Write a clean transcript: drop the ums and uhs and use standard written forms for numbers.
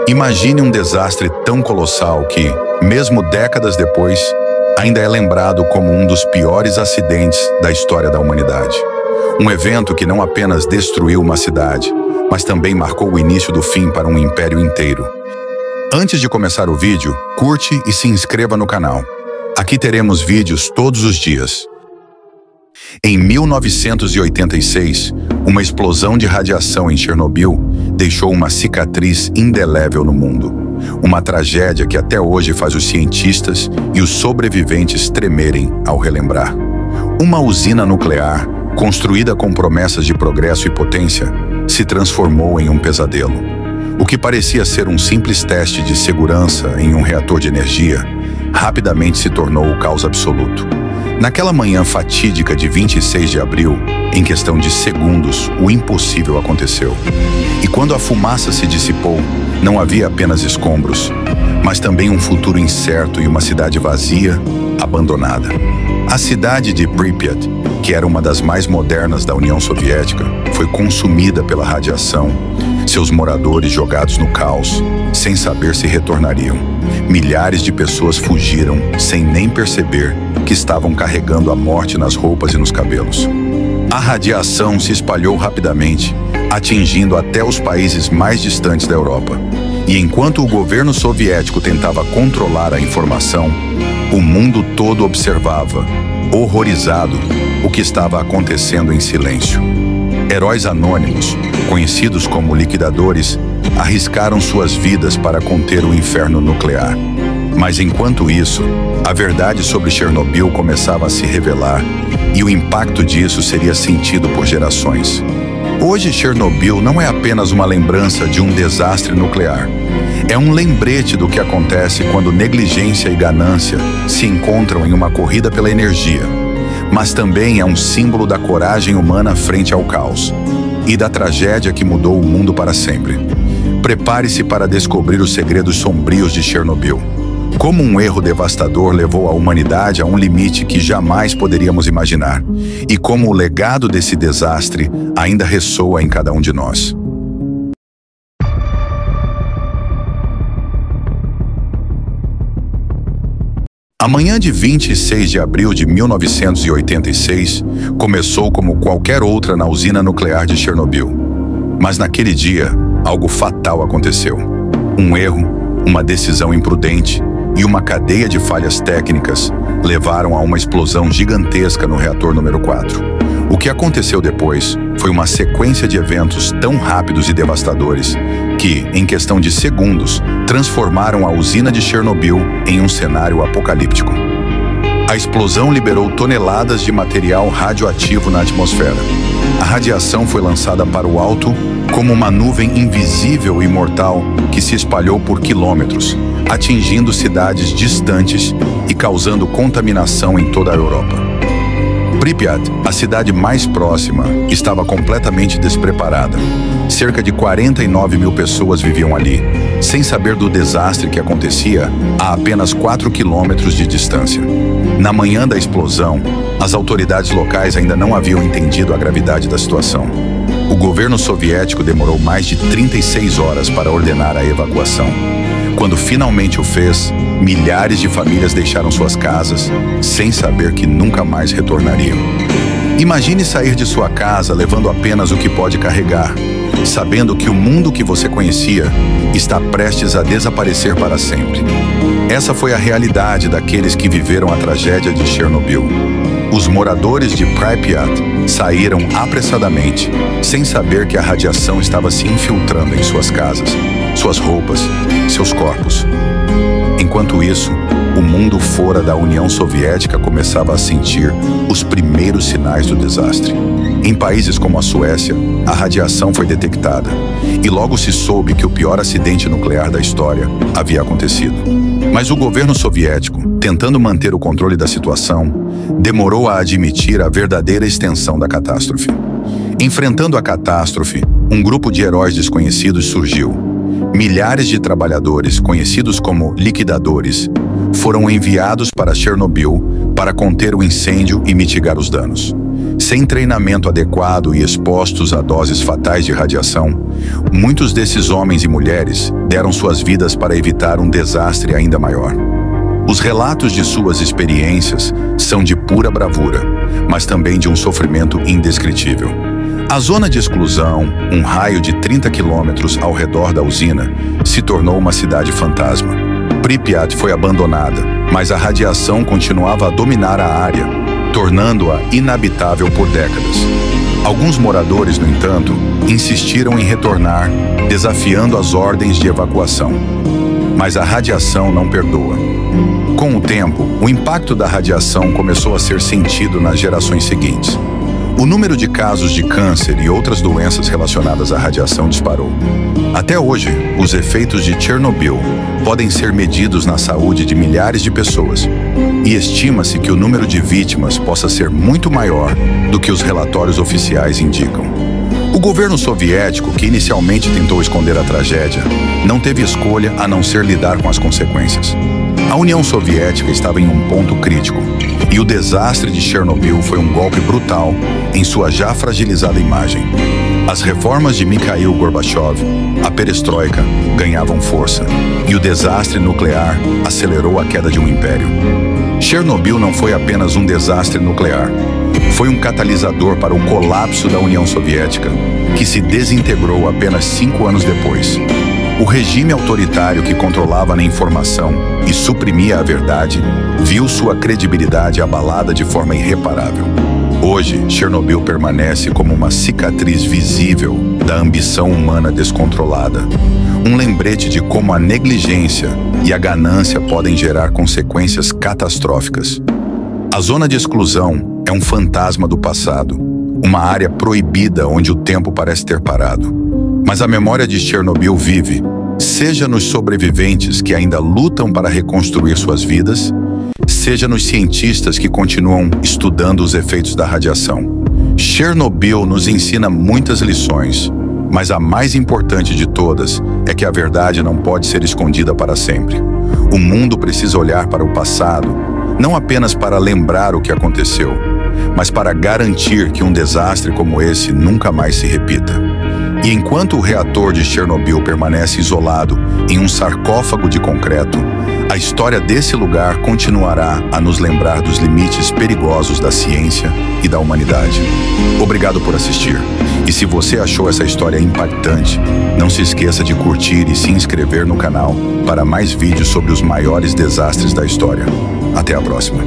Imagine um desastre tão colossal que, mesmo décadas depois, ainda é lembrado como um dos piores acidentes da história da humanidade. Um evento que não apenas destruiu uma cidade, mas também marcou o início do fim para um império inteiro. Antes de começar o vídeo, curte e se inscreva no canal. Aqui teremos vídeos todos os dias. Em 1986, uma explosão de radiação em Chernobyl deixou uma cicatriz indelével no mundo. Uma tragédia que até hoje faz os cientistas e os sobreviventes tremerem ao relembrar. Uma usina nuclear, construída com promessas de progresso e potência, se transformou em um pesadelo. O que parecia ser um simples teste de segurança em um reator de energia, rapidamente se tornou o caos absoluto. Naquela manhã fatídica de 26 de abril, em questão de segundos, o impossível aconteceu. E quando a fumaça se dissipou, não havia apenas escombros, mas também um futuro incerto e uma cidade vazia, abandonada. A cidade de Pripyat, que era uma das mais modernas da União Soviética, foi consumida pela radiação, seus moradores jogados no caos, sem saber se retornariam. Milhares de pessoas fugiram sem nem perceber que estavam carregando a morte nas roupas e nos cabelos. A radiação se espalhou rapidamente, atingindo até os países mais distantes da Europa. E enquanto o governo soviético tentava controlar a informação, o mundo todo observava, horrorizado, o que estava acontecendo em silêncio. Heróis anônimos, conhecidos como liquidadores, arriscaram suas vidas para conter o inferno nuclear. Mas enquanto isso, a verdade sobre Chernobyl começava a se revelar e o impacto disso seria sentido por gerações. Hoje, Chernobyl não é apenas uma lembrança de um desastre nuclear. É um lembrete do que acontece quando negligência e ganância se encontram em uma corrida pela energia. Mas também é um símbolo da coragem humana frente ao caos e da tragédia que mudou o mundo para sempre. Prepare-se para descobrir os segredos sombrios de Chernobyl. Como um erro devastador levou a humanidade a um limite que jamais poderíamos imaginar, e como o legado desse desastre ainda ressoa em cada um de nós. A manhã de 26 de abril de 1986 começou como qualquer outra na usina nuclear de Chernobyl. Mas naquele dia, algo fatal aconteceu. Um erro, uma decisão imprudente e uma cadeia de falhas técnicas levaram a uma explosão gigantesca no reator número 4. O que aconteceu depois foi uma sequência de eventos tão rápidos e devastadores que, em questão de segundos, transformaram a usina de Chernobyl em um cenário apocalíptico. A explosão liberou toneladas de material radioativo na atmosfera. A radiação foi lançada para o alto como uma nuvem invisível e mortal que se espalhou por quilômetros, atingindo cidades distantes e causando contaminação em toda a Europa. Pripyat, a cidade mais próxima, estava completamente despreparada. Cerca de 49 mil pessoas viviam ali, sem saber do desastre que acontecia a apenas 4 quilômetros de distância. Na manhã da explosão, as autoridades locais ainda não haviam entendido a gravidade da situação. O governo soviético demorou mais de 36 horas para ordenar a evacuação. Quando finalmente o fez, milhares de famílias deixaram suas casas, sem saber que nunca mais retornariam. Imagine sair de sua casa levando apenas o que pode carregar, sabendo que o mundo que você conhecia está prestes a desaparecer para sempre. Essa foi a realidade daqueles que viveram a tragédia de Chernobyl. Os moradores de Pripyat saíram apressadamente, sem saber que a radiação estava se infiltrando em suas casas, suas roupas, seus corpos. Enquanto isso, o mundo fora da União Soviética começava a sentir os primeiros sinais do desastre. Em países como a Suécia, a radiação foi detectada e logo se soube que o pior acidente nuclear da história havia acontecido. Mas o governo soviético, tentando manter o controle da situação, demorou a admitir a verdadeira extensão da catástrofe. Enfrentando a catástrofe, um grupo de heróis desconhecidos surgiu. Milhares de trabalhadores, conhecidos como liquidadores, foram enviados para Chernobyl para conter o incêndio e mitigar os danos. Sem treinamento adequado e expostos a doses fatais de radiação, muitos desses homens e mulheres deram suas vidas para evitar um desastre ainda maior. Os relatos de suas experiências são de pura bravura, mas também de um sofrimento indescritível. A zona de exclusão, um raio de 30 quilômetros ao redor da usina, se tornou uma cidade fantasma. Pripyat foi abandonada, mas a radiação continuava a dominar a área, tornando-a inabitável por décadas. Alguns moradores, no entanto, insistiram em retornar, desafiando as ordens de evacuação. Mas a radiação não perdoa. Com o tempo, o impacto da radiação começou a ser sentido nas gerações seguintes. O número de casos de câncer e outras doenças relacionadas à radiação disparou. Até hoje, os efeitos de Chernobyl podem ser medidos na saúde de milhares de pessoas, e estima-se que o número de vítimas possa ser muito maior do que os relatórios oficiais indicam. O governo soviético, que inicialmente tentou esconder a tragédia, não teve escolha a não ser lidar com as consequências. A União Soviética estava em um ponto crítico, e o desastre de Chernobyl foi um golpe brutal em sua já fragilizada imagem. As reformas de Mikhail Gorbachev, a perestroika, ganhavam força, e o desastre nuclear acelerou a queda de um império. Chernobyl não foi apenas um desastre nuclear, foi um catalisador para o colapso da União Soviética, que se desintegrou apenas 5 anos depois. O regime autoritário que controlava a informação e suprimia a verdade viu sua credibilidade abalada de forma irreparável. Hoje, Chernobyl permanece como uma cicatriz visível da ambição humana descontrolada, um lembrete de como a negligência e a ganância podem gerar consequências catastróficas. A zona de exclusão é um fantasma do passado, uma área proibida onde o tempo parece ter parado. Mas a memória de Chernobyl vive, seja nos sobreviventes que ainda lutam para reconstruir suas vidas, seja nos cientistas que continuam estudando os efeitos da radiação. Chernobyl nos ensina muitas lições, mas a mais importante de todas é que a verdade não pode ser escondida para sempre. O mundo precisa olhar para o passado, não apenas para lembrar o que aconteceu, mas para garantir que um desastre como esse nunca mais se repita. E enquanto o reator de Chernobyl permanece isolado em um sarcófago de concreto, a história desse lugar continuará a nos lembrar dos limites perigosos da ciência e da humanidade. Obrigado por assistir. E se você achou essa história impactante, não se esqueça de curtir e se inscrever no canal para mais vídeos sobre os maiores desastres da história. Até a próxima.